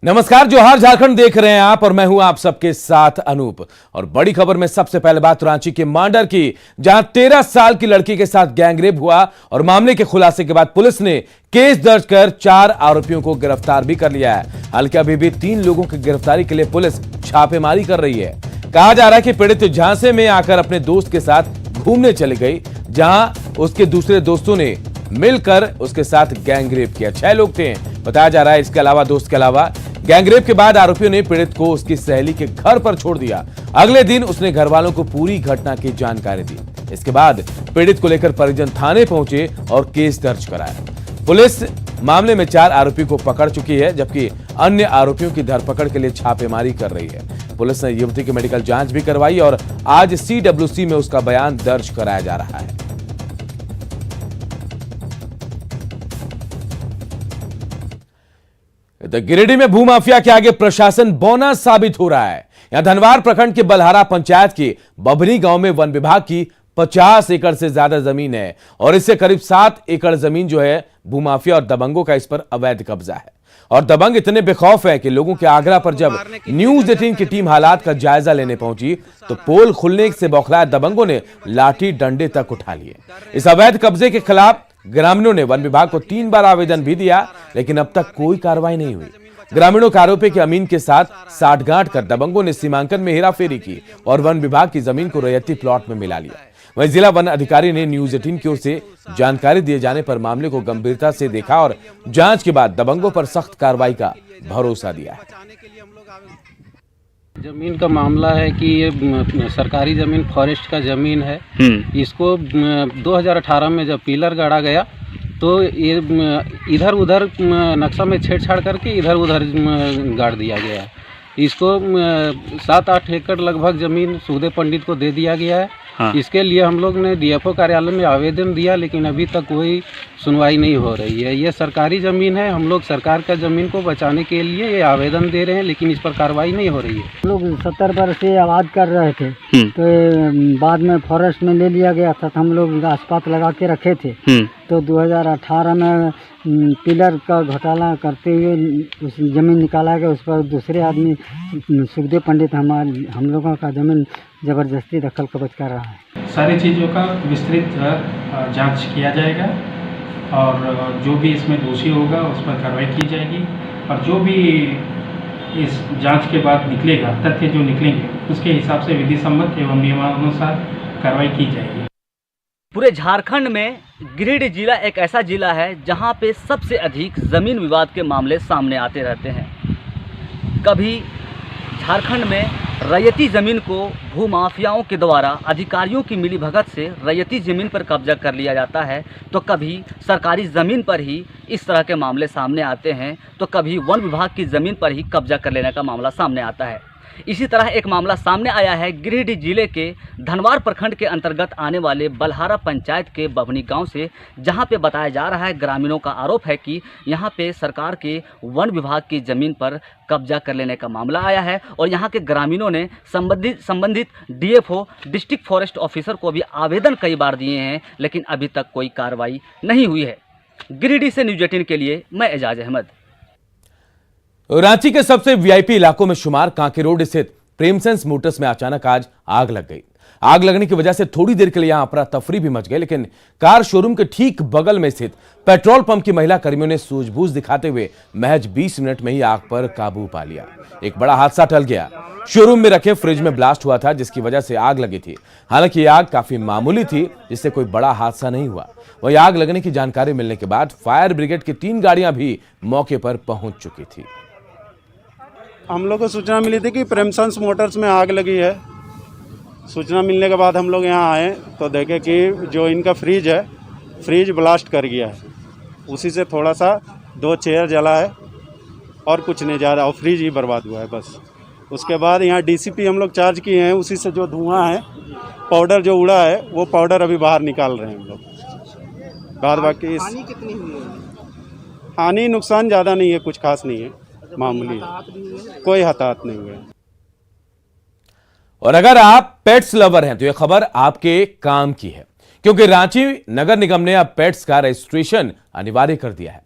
नमस्कार, जोहार झारखंड देख रहे हैं आप और मैं हूं आप सबके साथ अनूप। और बड़ी खबर में सबसे पहले बात रांची के मांडर की, जहां 13 साल की लड़की के साथ गैंगरेप हुआ और मामले के खुलासे के बाद पुलिस ने केस दर्ज कर 4 आरोपियों को गिरफ्तार भी कर लिया है। हालांकि अभी भी 3 लोगों की गिरफ्तारी के लिए पुलिस छापेमारी कर रही है। कहा जा रहा है कि पीड़ित झांसे में आकर अपने दोस्त के साथ घूमने चली गई, जहां उसके दूसरे दोस्तों ने मिलकर उसके साथ गैंगरेप किया। 6 लोग थे बताया जा रहा है। इसके अलावा दोस्त के अलावा गैंगरेप के बाद आरोपियों ने पीड़ित को उसकी सहेली के घर पर छोड़ दिया। अगले दिन उसने घर वालों को पूरी घटना की जानकारी दी। इसके बाद पीड़ित को लेकर परिजन थाने पहुंचे और केस दर्ज कराया। पुलिस मामले में 4 आरोपी को पकड़ चुकी है, जबकि अन्य आरोपियों की धरपकड़ के लिए छापेमारी कर रही है। पुलिस ने युवती की मेडिकल जांच भी करवाई और आज CWC में उसका बयान दर्ज कराया जा रहा है। गिरिडीह में भूमाफिया के आगे प्रशासन बौना साबित हो रहा है। यहां धनवार प्रखंड के बलहारा पंचायत के बभनी गांव में वन विभाग की 50 एकड़ से ज्यादा जमीन है और इससे करीब 7 एकड़ जमीन जो है भूमाफिया और दबंगों का इस पर अवैध कब्जा है। और दबंग इतने बेखौफ है कि लोगों के आग्रह पर जब न्यूज 18 की टीम हालात का जायजा लेने पहुंची तो पोल खुलने से बौखलाए दबंगों ने लाठी डंडे तक उठा लिए। इस अवैध कब्जे के खिलाफ ग्रामीणों ने वन विभाग को 3 बार आवेदन भी दिया, लेकिन अब तक कोई कार्रवाई नहीं हुई। ग्रामीणों के आरोप है कि अमीन के साथ साठगांठ कर दबंगों ने सीमांकन में हेराफेरी की और वन विभाग की जमीन को रैयती प्लॉट में मिला लिया। वहीं जिला वन अधिकारी ने न्यूज 18 की ओर से जानकारी दिए जाने पर मामले को गंभीरता से देखा और जांच के बाद दबंगों पर सख्त कार्रवाई का भरोसा दिया है। जमीन का मामला है कि ये सरकारी जमीन फॉरेस्ट का जमीन है। इसको 2018 में जब पिलर गाड़ा गया तो ये इधर उधर नक्शा में छेड़छाड़ करके इधर उधर गाड़ दिया गया है। इसको 7-8 एकड़ लगभग जमीन सुखदेव पंडित को दे दिया गया है। हाँ। इसके लिए हम लोग ने DFO कार्यालय में आवेदन दिया, लेकिन अभी तक कोई सुनवाई नहीं हो रही है। ये सरकारी ज़मीन है, हम लोग सरकार का ज़मीन को बचाने के लिए ये आवेदन दे रहे हैं, लेकिन इस पर कार्रवाई नहीं हो रही है। हम लोग 70 वर्ष से आवाज़ कर रहे थे, तो बाद में फॉरेस्ट में ले लिया गया था, तो हम लोग घास-पात लगा के रखे थे। तो 2018 में पिलर का घोटाला करते हुए उस ज़मीन निकाला गया। उस पर दूसरे आदमी सुखदेव पंडित हम लोगों का ज़मीन ज़बरदस्ती दखल कब्ज कर रहा है। सारी चीज़ों का विस्तृत जांच किया जाएगा और जो भी इसमें दोषी होगा उस पर कार्रवाई की जाएगी और जो भी इस जांच के बाद निकलेगा, तथ्य जो निकलेंगे उसके हिसाब से विधि सम्मत एवं नियमानुसार कार्रवाई की जाएगी। पूरे झारखंड में गिरिडीह जिला एक ऐसा जिला है जहां पे सबसे अधिक ज़मीन विवाद के मामले सामने आते रहते हैं। कभी झारखंड में रैयती ज़मीन को भूमाफियाओं के द्वारा अधिकारियों की मिलीभगत से रैयती ज़मीन पर कब्जा कर लिया जाता है, तो कभी सरकारी ज़मीन पर ही इस तरह के मामले सामने आते हैं, तो कभी वन विभाग की ज़मीन पर ही कब्जा कर लेने का मामला सामने आता है। इसी तरह एक मामला सामने आया है गिरिडीह जिले के धनवार प्रखंड के अंतर्गत आने वाले बलहारा पंचायत के बभनी गांव से, जहां पे बताया जा रहा है, ग्रामीणों का आरोप है कि यहां पे सरकार के वन विभाग की ज़मीन पर कब्जा कर लेने का मामला आया है और यहां के ग्रामीणों ने संबंधित DFO डिस्ट्रिक्ट फॉरेस्ट ऑफिसर को भी आवेदन कई बार दिए हैं, लेकिन अभी तक कोई कार्रवाई नहीं हुई है। गिरिडीह से न्यूज 18 के लिए मैं एजाज अहमद। रांची के सबसे VIP इलाकों में शुमार कांके रोड स्थित प्रेमसेंस मोटर्स में अचानक आज आग लग गई। आग लगने की वजह से थोड़ी देर के लिए यहां अफरा तफरी भी मच गई, लेकिन कार शोरूम के ठीक बगल में स्थित पेट्रोल पंप की महिला कर्मियों ने सूझबूझ दिखाते हुए महज 20 मिनट में ही आग पर काबू पा लिया। एक बड़ा हादसा टल गया। शोरूम में रखे फ्रिज में ब्लास्ट हुआ था, जिसकी वजह से आग लगी थी। हालांकि आग काफी मामूली थी, जिससे कोई बड़ा हादसा नहीं हुआ। वही आग लगने की जानकारी मिलने के बाद फायर ब्रिगेड की 3 गाड़ियां भी मौके पर पहुंच चुकी थी। हम लोग को सूचना मिली थी कि प्रेमसेंस मोटर्स में आग लगी है। सूचना मिलने के बाद हम लोग यहाँ आए तो देखे कि जो इनका फ्रिज है, फ्रिज ब्लास्ट कर गया है। उसी से थोड़ा सा 2 चेयर जला है और कुछ नहीं ज़्यादा, और फ्रिज ही बर्बाद हुआ है बस। उसके बाद यहाँ DCP हम लोग चार्ज किए हैं। उसी से जो धुआं है, पाउडर जो उड़ा है, वो पाउडर अभी बाहर निकाल रहे हैं हम लोग। बाद बाकी हानि कितनी हुई है? हानि नुकसान ज़्यादा नहीं है, कुछ खास नहीं है, मामूली है, कोई हताहत नहीं हुए। और अगर आप पेट्स लवर हैं तो यह खबर आपके काम की है, क्योंकि रांची नगर निगम ने अब पेट्स का रजिस्ट्रेशन अनिवार्य कर दिया है।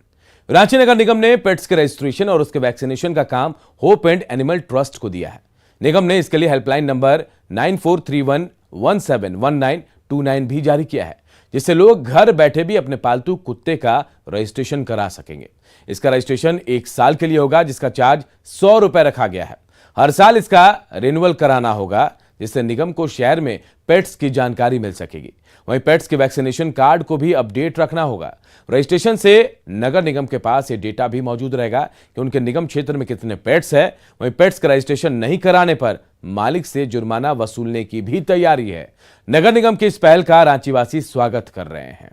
रांची नगर निगम ने पेट्स के रजिस्ट्रेशन और उसके वैक्सीनेशन का काम होप एंड एनिमल ट्रस्ट को दिया है। निगम ने इसके लिए हेल्पलाइन नंबर 9431171929 भी जारी किया है, जिससे लोग घर बैठे भी अपने पालतू कुत्ते का रजिस्ट्रेशन करा सकेंगे। इसका रजिस्ट्रेशन 1 साल के लिए होगा, जिसका चार्ज 100 रुपए रखा गया है। हर साल इसका रिन्यूअल कराना होगा, जिससे निगम को शहर में पेट्स की जानकारी मिल सकेगी। वहीं पेट्स के वैक्सीनेशन कार्ड को भी अपडेट रखना होगा। रजिस्ट्रेशन से नगर निगम के पास ये डेटा भी मौजूद रहेगा कि उनके निगम क्षेत्र में कितने पेट्स हैं। वहीं पेट्स का रजिस्ट्रेशन नहीं कराने पर मालिक से जुर्माना वसूलने की भी तैयारी है। नगर निगम की इस पहल का रांचीवासी स्वागत कर रहे हैं।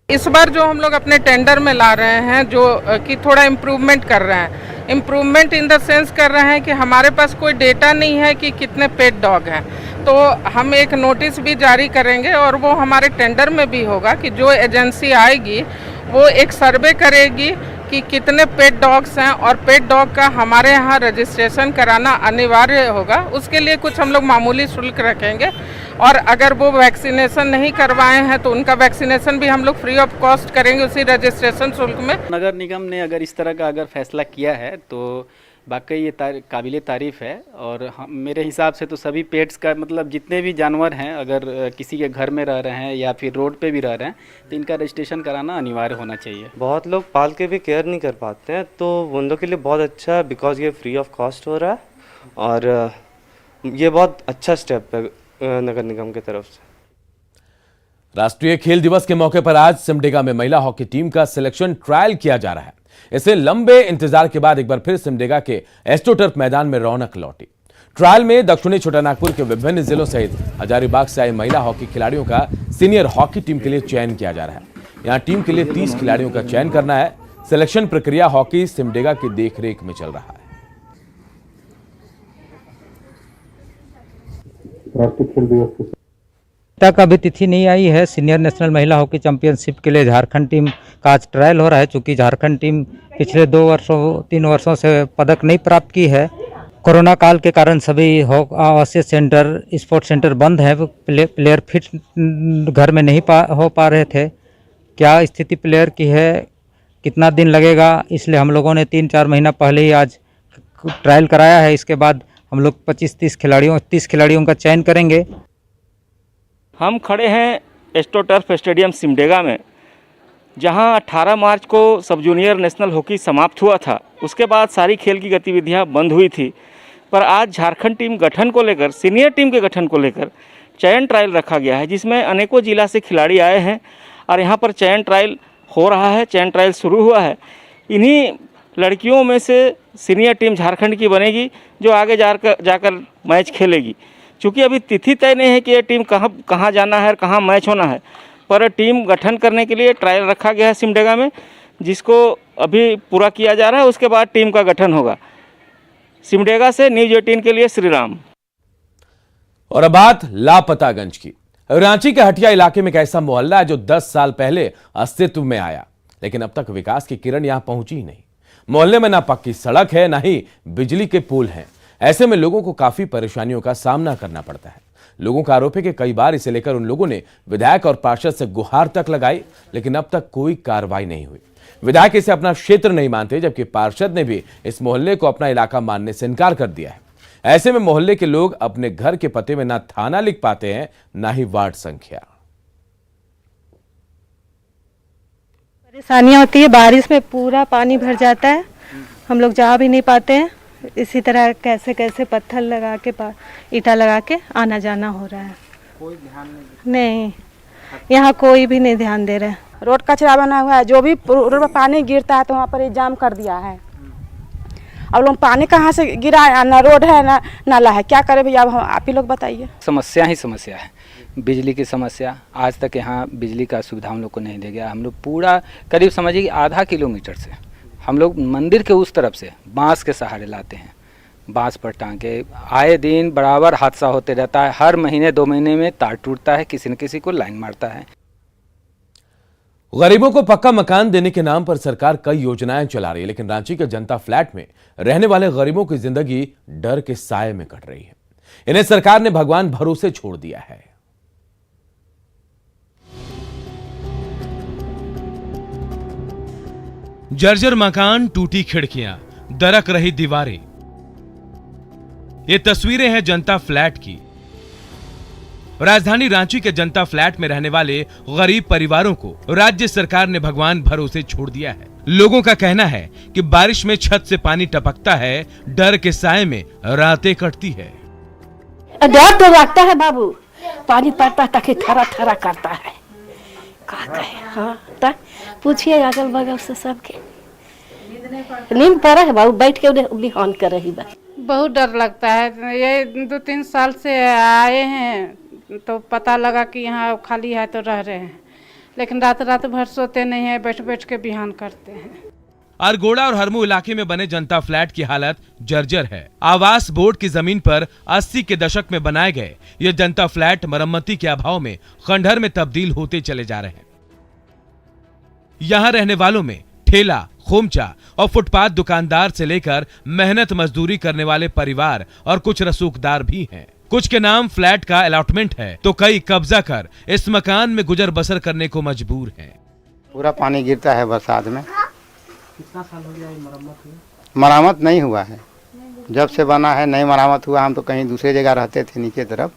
इस बार जो हम लोग अपने टेंडर में ला रहे हैं, जो कि थोड़ा इम्प्रूवमेंट कर रहे हैं, इम्प्रूवमेंट इन द सेंस कर रहे हैं कि हमारे पास कोई डेटा नहीं है कि कितने पेट डॉग हैं, तो हम एक नोटिस भी जारी करेंगे और वो हमारे टेंडर में भी होगा कि जो एजेंसी आएगी वो एक सर्वे करेगी कि कितने पेट डॉग्स हैं और पेट डॉग का हमारे यहाँ रजिस्ट्रेशन कराना अनिवार्य होगा। उसके लिए कुछ हम लोग मामूली शुल्क रखेंगे और अगर वो वैक्सीनेशन नहीं करवाए हैं तो उनका वैक्सीनेशन भी हम लोग फ्री ऑफ कॉस्ट करेंगे उसी रजिस्ट्रेशन शुल्क में। नगर निगम ने अगर इस तरह का फैसला किया है तो वाकई ये काबिले तारीफ़ है। और मेरे हिसाब से तो सभी पेट्स का मतलब जितने भी जानवर हैं, अगर किसी के घर में रह रहे हैं या फिर रोड पे भी रह रहे हैं, तो इनका रजिस्ट्रेशन कराना अनिवार्य होना चाहिए। बहुत लोग पाल के भी केयर नहीं कर पाते हैं, तो उन लोगों के लिए बहुत अच्छा है, बिकॉज ये फ्री ऑफ कॉस्ट हो रहा है और ये बहुत अच्छा स्टेप है नगर निगम की तरफ से। राष्ट्रीय खेल दिवस के मौके पर आज सिमडेगा में महिला हॉकी टीम का सिलेक्शन ट्रायल किया जा रहा है। इसे लंबे इंतजार के बाद एक बार फिर सिमडेगा के एस्ट्रोटर्फ मैदान में रौनक लौटी। ट्रायल में दक्षिणी छोटानागपुर के विभिन्न जिलों सहित हजारीबाग से आए महिला हॉकी खिलाड़ियों का सीनियर हॉकी टीम के लिए चयन किया जा रहा है। यहां टीम के लिए 30 खिलाड़ियों का चयन करना है। सिलेक्शन प्रक्रिया हॉकी सिमडेगा की देखरेख में चल रहा है। तक अभी तिथि नहीं आई है। सीनियर नेशनल महिला हॉकी चैंपियनशिप के लिए झारखंड टीम का आज ट्रायल हो रहा है। चूंकि झारखंड टीम पिछले 3 वर्षों से पदक नहीं प्राप्त की है। कोरोना काल के कारण सभी आवासीय सेंटर, स्पोर्ट्स सेंटर बंद है। प्लेयर फिट घर में नहीं हो पा रहे थे। क्या स्थिति प्लेयर की है, कितना दिन लगेगा, इसलिए हम लोगों ने 3-4 महीना पहले ही आज ट्रायल कराया है। इसके बाद हम लोग 30 खिलाड़ियों का चयन करेंगे। हम खड़े हैं एस्ट्रोटर्फ स्टेडियम सिमडेगा में, जहां 18 मार्च को सब जूनियर नेशनल हॉकी समाप्त हुआ था। उसके बाद सारी खेल की गतिविधियां बंद हुई थी, पर आज झारखंड टीम गठन को लेकर, सीनियर टीम के गठन को लेकर चयन ट्रायल रखा गया है, जिसमें अनेकों जिला से खिलाड़ी आए हैं और यहां पर चयन ट्रायल हो रहा है। चयन ट्रायल शुरू हुआ है। इन्हीं लड़कियों में से सीनियर टीम झारखंड की बनेगी, जो आगे जाकर मैच खेलेगी। चूँकि अभी तिथि तय नहीं है कि ये टीम कहाँ जाना है और कहाँ मैच होना है, पर टीम गठन करने के लिए ट्रायल रखा गया है सिमडेगा में, जिसको अभी पूरा किया जा रहा है। उसके बाद टीम का गठन होगा। सिमडेगा से न्यूज़ 18 के लिए श्रीराम। और अब बात लापतागंज की। रांची के हटिया इलाके में एक ऐसा मोहल्ला है जो 10 साल पहले अस्तित्व में आया, लेकिन अब तक विकास की किरण यहां पहुंची ही नहीं। मोहल्ले में ना पक्की सड़क है, ना ही बिजली के पुल हैं। ऐसे में लोगों को काफी परेशानियों का सामना करना पड़ता है। लोगों का आरोप है कि कई बार इसे लेकर उन लोगों ने विधायक और पार्षद से गुहार तक लगाई, लेकिन अब तक कोई कार्रवाई नहीं हुई। विधायक इसे अपना क्षेत्र नहीं मानते, जबकि पार्षद ने भी इस मोहल्ले को अपना इलाका मानने से इनकार कर दिया है। ऐसे में मोहल्ले के लोग अपने घर के पते में ना थाना लिख पाते हैं, ना ही वार्ड संख्या। परेशानियां होती है, बारिश में पूरा पानी भर जाता है, हम लोग जा भी नहीं पाते हैं। इसी तरह कैसे पत्थर लगा के ईटा लगा के आना जाना हो रहा है। कोई ध्यान नहीं, यहाँ कोई भी नहीं ध्यान दे रहे। रोड कचरा बना हुआ है, जो भी रोड पर पानी गिरता है तो वहाँ पर ये जाम कर दिया है। अब लोग पानी कहाँ से गिरा है, ना रोड है ना नाला है, क्या करें भैया, अब आप ही लोग बताइए। समस्या ही समस्या है, बिजली की समस्या। आज तक यहाँ बिजली का सुविधा हम लोग को नहीं दे गया। हम लोग पूरा करीब समझिए कि आधा किलोमीटर से हम लोग मंदिर के उस तरफ से बांस के सहारे लाते हैं। बांस पर टांगे आए दिन बराबर हादसा होते रहता है। हर महीने 2 महीने में तार टूटता है, किसी न किसी को लाइन मारता है। गरीबों को पक्का मकान देने के नाम पर सरकार कई योजनाएं चला रही है, लेकिन रांची के जनता फ्लैट में रहने वाले गरीबों की जिंदगी डर के साए में कट रही है। इन्हें सरकार ने भगवान भरोसे छोड़ दिया है। जर्जर मकान, टूटी खिड़कियां, दरक रही दीवारें। ये तस्वीरें हैं जनता फ्लैट की। राजधानी रांची के जनता फ्लैट में रहने वाले गरीब परिवारों को राज्य सरकार ने भगवान भरोसे छोड़ दिया है। लोगों का कहना है कि बारिश में छत से पानी टपकता है, डर के साए में रातें कटती है। डर तो लगता है बाबू, पानी पड़ता ताकि थरा थरा करता है। का कहे, हाँ पूछिए अगल बगल से सबके। नींद पड़ा है बाबू, बैठ के उन्हें बिहान कर रही बा। बहुत डर लगता है। ये 2-3 साल से आए हैं तो पता लगा कि यहाँ खाली है तो रह रहे हैं, लेकिन रात भर सोते नहीं है, बैठ बैठ के बिहान करते हैं। अरगोड़ा और हरमू इलाके में बने जनता फ्लैट की हालत जर्जर है। आवास बोर्ड की जमीन पर 80 के दशक में बनाए गए ये जनता फ्लैट मरम्मती के अभाव में खंडहर में तब्दील होते चले जा रहे हैं। यहाँ रहने वालों में ठेला, खोमचा और फुटपाथ दुकानदार से लेकर मेहनत मजदूरी करने वाले परिवार और कुछ रसूखदार भी हैं। कुछ के नाम फ्लैट का अलॉटमेंट है तो कई कब्जा कर इस मकान में गुजर बसर करने को मजबूर हैं। पूरा पानी गिरता है बरसात में। कितना साल हो गया मरम्मत हुआ? मरम्मत नहीं हुआ है, जब से बना है नहीं मरम्मत हुआ। हम तो कहीं दूसरे जगह रहते थे नीचे तरफ,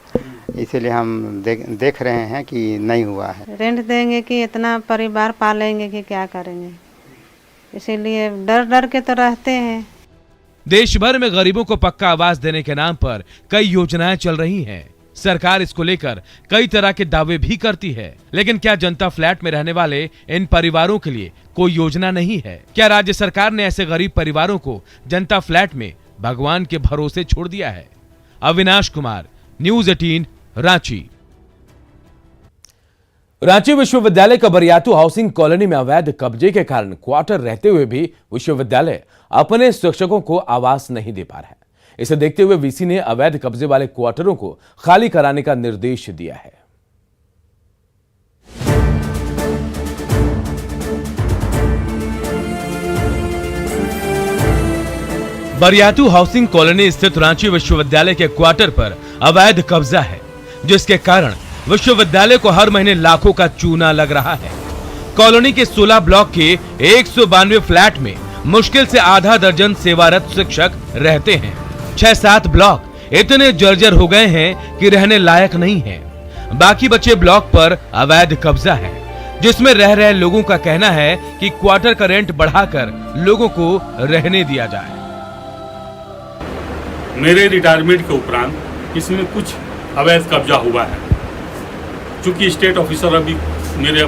इसीलिए हम देख रहे हैं कि नहीं हुआ है। रेंट देंगे कि इतना परिवार पालेंगे कि क्या करेंगे, इसीलिए डर डर के तो रहते हैं। देश भर में गरीबों को पक्का आवास देने के नाम पर कई योजनाएं चल रही हैं। सरकार इसको लेकर कई तरह के दावे भी करती है, लेकिन क्या जनता फ्लैट में रहने वाले इन परिवारों के लिए कोई योजना नहीं है? क्या राज्य सरकार ने ऐसे गरीब परिवारों को जनता फ्लैट में भगवान के भरोसे छोड़ दिया है? अविनाश कुमार, न्यूज़ 18, रांची। रांची विश्वविद्यालय का बरियातू हाउसिंग कॉलोनी में अवैध कब्जे के कारण क्वार्टर रहते हुए भी विश्वविद्यालय अपने शिक्षकों को आवास नहीं दे पा रहा है। इसे देखते हुए वीसी ने अवैध कब्जे वाले क्वार्टरों को खाली कराने का निर्देश दिया है। बरियातू हाउसिंग कॉलोनी स्थित रांची विश्वविद्यालय के क्वार्टर पर अवैध कब्जा है, जिसके कारण विश्वविद्यालय को हर महीने लाखों का चूना लग रहा है। कॉलोनी के 16 ब्लॉक के 192 फ्लैट में मुश्किल से आधा दर्जन सेवारत शिक्षक रहते हैं। 6-7 ब्लॉक इतने जर्जर हो गए हैं कि रहने लायक नहीं हैं। बाकी बचे ब्लॉक पर अवैध कब्जा है, जिसमें रह रहे लोगों का कहना है कि क्वार्टर का रेंट बढ़ाकर लोगों को रहने दिया जाए। मेरे रिटायरमेंट के उपरांत इसमें कुछ अवैध कब्जा हुआ है। चूंकि स्टेट ऑफिसर अभी मेरे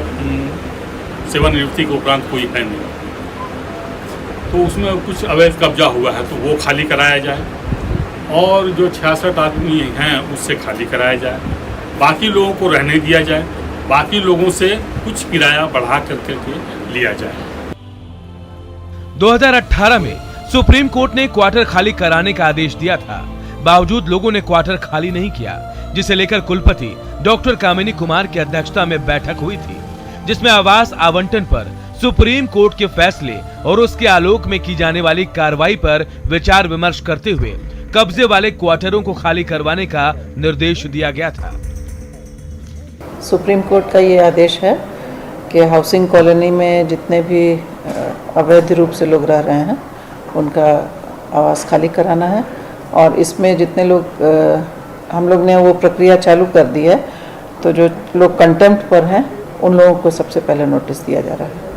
सेवानिवृत्ति के उपरांत कोई है नहीं, तो उसमें कुछ अवैध कब्जा हुआ है, तो वो खाली कराया जाए और जो 66 आदमी हैं उससे खाली कराया जाए, बाकी लोगों को रहने दिया जाए, बाकी लोगों से कुछ किराया बढ़ा करके लिया जाए। 2018 में सुप्रीम कोर्ट ने क्वार्टर खाली कराने का आदेश दिया था, बावजूद लोगों ने क्वार्टर खाली नहीं किया, जिसे लेकर कुलपति डॉक्टर कामिनी कुमार की अध्यक्षता में बैठक हुई थी, जिसमें आवास आवंटन पर सुप्रीम कोर्ट के फैसले और उसके आलोक में की जाने वाली कार्रवाई पर विचार विमर्श करते हुए कब्जे वाले क्वार्टरों को खाली करवाने का निर्देश दिया गया था। सुप्रीम कोर्ट का ये आदेश है कि हाउसिंग कॉलोनी में जितने भी अवैध रूप से लोग रह रहे हैं उनका आवास खाली कराना है, और इसमें जितने लोग हम लोग ने वो प्रक्रिया चालू कर दी है, तो जो लोग कंटेम्प्ट पर हैं उन लोगों को सबसे पहले नोटिस दिया जा रहा है।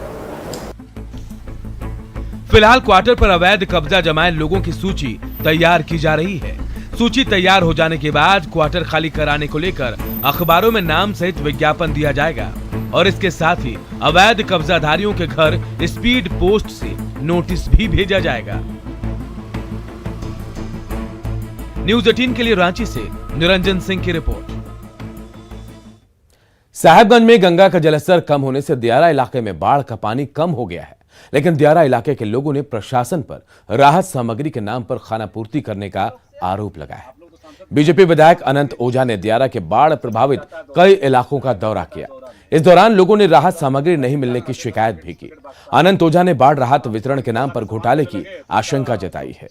फिलहाल क्वार्टर पर अवैध कब्जा जमाए लोगों की सूची तैयार की जा रही है। सूची तैयार हो जाने के बाद क्वार्टर खाली कराने को लेकर अखबारों में नाम सहित विज्ञापन दिया जाएगा और इसके साथ ही अवैध कब्जाधारियों के घर स्पीड पोस्ट से नोटिस भी भेजा जाएगा। न्यूज़ 18 के लिए रांची से निरंजन सिंह की रिपोर्ट। साहेबगंज में गंगा का जलस्तर कम होने से दियारा इलाके में बाढ़ का पानी कम हो गया है, लेकिन दियारा इलाके के लोगों ने प्रशासन पर राहत सामग्री के नाम पर खानापूर्ति करने का आरोप लगाया है। बीजेपी विधायक अनंत ओझा ने दियारा के बाढ़ प्रभावित कई इलाकों का दौरा किया। इस दौरान लोगों ने राहत सामग्री नहीं मिलने की शिकायत भी की। अनंत ओझा ने बाढ़ राहत वितरण के नाम पर घोटाले की आशंका जताई है।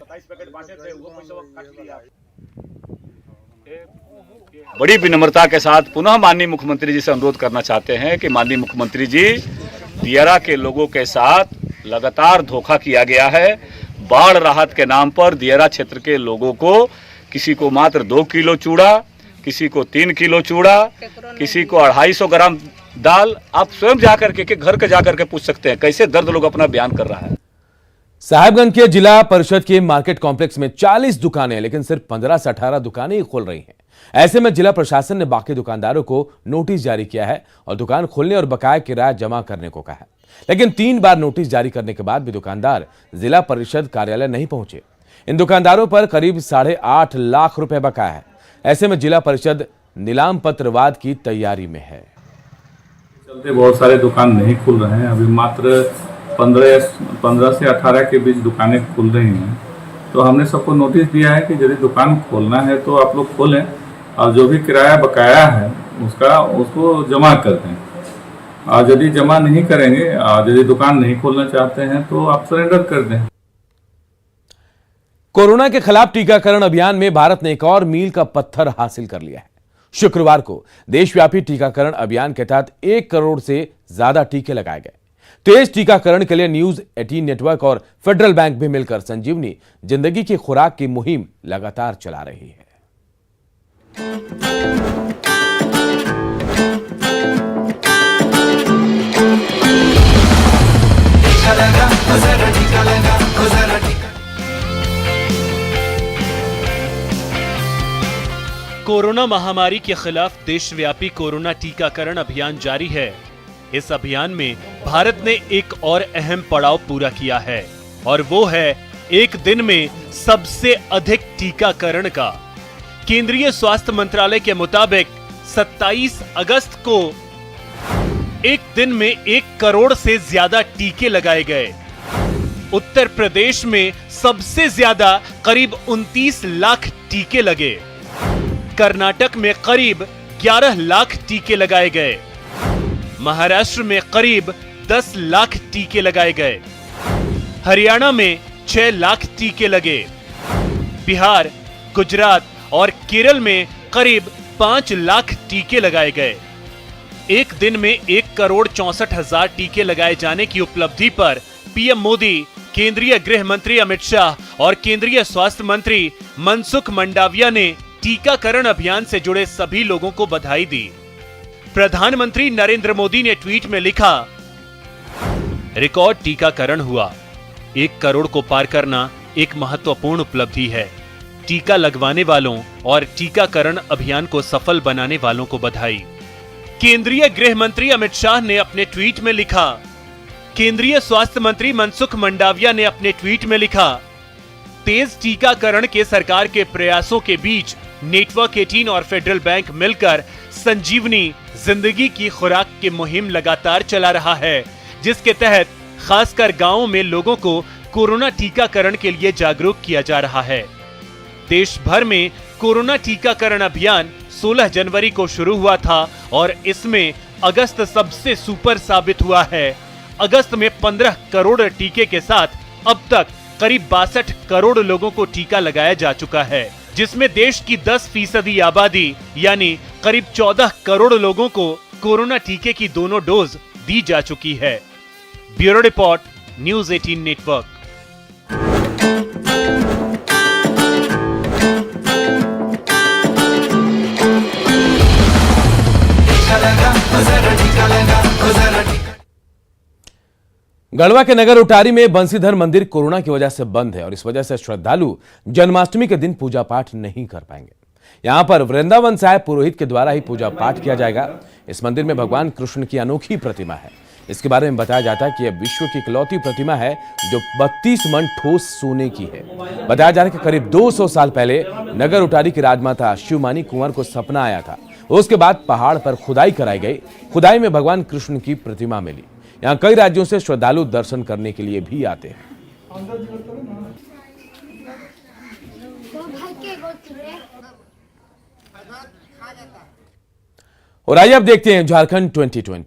बड़ी विनम्रता के साथ पुनः माननीय मुख्यमंत्री जी से अनुरोध करना चाहते हैं कि माननीय मुख्यमंत्री जी दियारा के लोगों के साथ लगातार धोखा किया गया है। बाढ़ राहत के नाम पर दियरा क्षेत्र के लोगों को किसी को मात्र 2 किलो चूड़ा, किसी को 3 किलो चूड़ा, किसी को 250 ग्राम दाल। आप स्वयं जाकर के घर के जाकर के पूछ सकते हैं कैसे दर्द लोग अपना बयान कर रहा है। साहिबगंज के जिला परिषद के मार्केट कॉम्प्लेक्स में 40 दुकानें, लेकिन सिर्फ 15 से 18 दुकानें ही खोल रही हैं। ऐसे में जिला प्रशासन ने बाकी दुकानदारों को नोटिस जारी किया है और दुकान खोलने और बकाया किराया जमा करने को कहा है, लेकिन 3 बार नोटिस जारी करने के बाद भी दुकानदार जिला परिषद कार्यालय नहीं पहुंचे। इन दुकानदारों पर करीब 8.5 लाख रुपए बकाया है। ऐसे में जिला परिषद नीलाम पत्रवाद की तैयारी में है। चलते बहुत सारे दुकान नहीं खुल रहे हैं। अभी मात्र 15 से 18 के बीच दुकानें खुल रही हैं। तो हमने सबको नोटिस दिया है कि यदि दुकान खोलना है तो आप लोग खोलें और जो भी किराया बकाया है उसको जमा कर दें। और यदि जमा नहीं करेंगे और यदि दुकान नहीं खोलना चाहते हैं तो आप सरेंडर कर दें। कोरोना के खिलाफ टीकाकरण अभियान में भारत ने एक और मील का पत्थर हासिल कर लिया है। शुक्रवार को देशव्यापी टीकाकरण अभियान के तहत 1 करोड़ से ज्यादा टीके लगाए गए। तेज टीकाकरण के लिए न्यूज 18 नेटवर्क और फेडरल बैंक भी मिलकर संजीवनी जिंदगी की खुराक की मुहिम लगातार चला रही है। कोरोना महामारी के खिलाफ देशव्यापी कोरोना टीकाकरण अभियान जारी है। इस अभियान में भारत ने एक और अहम पड़ाव पूरा किया है और वो है एक दिन में सबसे अधिक टीकाकरण का। केंद्रीय स्वास्थ्य मंत्रालय के मुताबिक 27 अगस्त को एक दिन में 1 करोड़ से ज्यादा टीके लगाए गए। उत्तर प्रदेश में सबसे ज्यादा करीब 29 लाख टीके लगे। कर्नाटक में करीब 11 लाख टीके लगाए गए। महाराष्ट्र में करीब 10 लाख टीके लगाए गए। हरियाणा में 6 लाख टीके लगे। बिहार, गुजरात और केरल में करीब 5 लाख टीके लगाए गए। एक दिन में 1,64,00,000 टीके लगाए जाने की उपलब्धि पर पीएम मोदी, केंद्रीय गृह मंत्री अमित शाह और केंद्रीय स्वास्थ्य मंत्री मनसुख मंडाविया ने टीकाकरण अभियान से जुड़े सभी लोगों को बधाई दी। प्रधानमंत्री नरेंद्र मोदी ने ट्वीट में लिखा, रिकॉर्ड टीकाकरण हुआ। 1 करोड़ को पार करना एक महत्वपूर्ण उपलब्धि है। टीका लगवाने वालों और टीकाकरण अभियान को सफल बनाने वालों को बधाई। केंद्रीय गृह मंत्री अमित शाह ने अपने ट्वीट में लिखा। केंद्रीय स्वास्थ्य मंत्री मनसुख मंडाविया ने अपने ट्वीट में लिखा, तेज टीकाकरण के सरकार के प्रयासों के बीच नेटवर्क 18 और फेडरल बैंक मिलकर संजीवनी जिंदगी की खुराक की मुहिम लगातार चला रहा है, जिसके तहत खासकर गांवों में लोगों को कोरोना टीकाकरण के लिए जागरूक किया जा रहा है। देश भर में कोरोना टीकाकरण अभियान 16 जनवरी को शुरू हुआ था और इसमें अगस्त सबसे सुपर साबित हुआ है। अगस्त में 15 करोड़ टीके के साथ अब तक करीब 62 करोड़ लोगों को टीका लगाया जा चुका है, जिसमें देश की 10% आबादी यानी करीब 14 करोड़ लोगों को कोरोना टीके की दोनों डोज दी जा चुकी है। Bureau report, news 18 network. Garhwa के नगर उटारी में बंसीधर मंदिर कोरोना की वजह से बंद है और इस वजह से श्रद्धालु जन्माष्टमी के दिन पूजा पाठ नहीं कर पाएंगे। यहां पर वृंदावन साहिब पुरोहित के द्वारा ही पूजा पाठ किया जाएगा। इस मंदिर में भगवान कृष्ण की अनोखी प्रतिमा है। इसके बारे में बताया जाता है कि यह विश्व की इकलौती प्रतिमा है जो 32 मन ठोस सोने की है। बताया जा रहा है कि करीब 200 साल पहले नगर उटारी की राजमाता शिवमानी कुंवर को सपना आया था। उसके बाद पहाड़ पर खुदाई कराई गई। खुदाई में भगवान कृष्ण की प्रतिमा मिली। यहाँ कई राज्यों से श्रद्धालु दर्शन करने के लिए भी आते हैं। और आइए अब देखते हैं झारखंड 2020।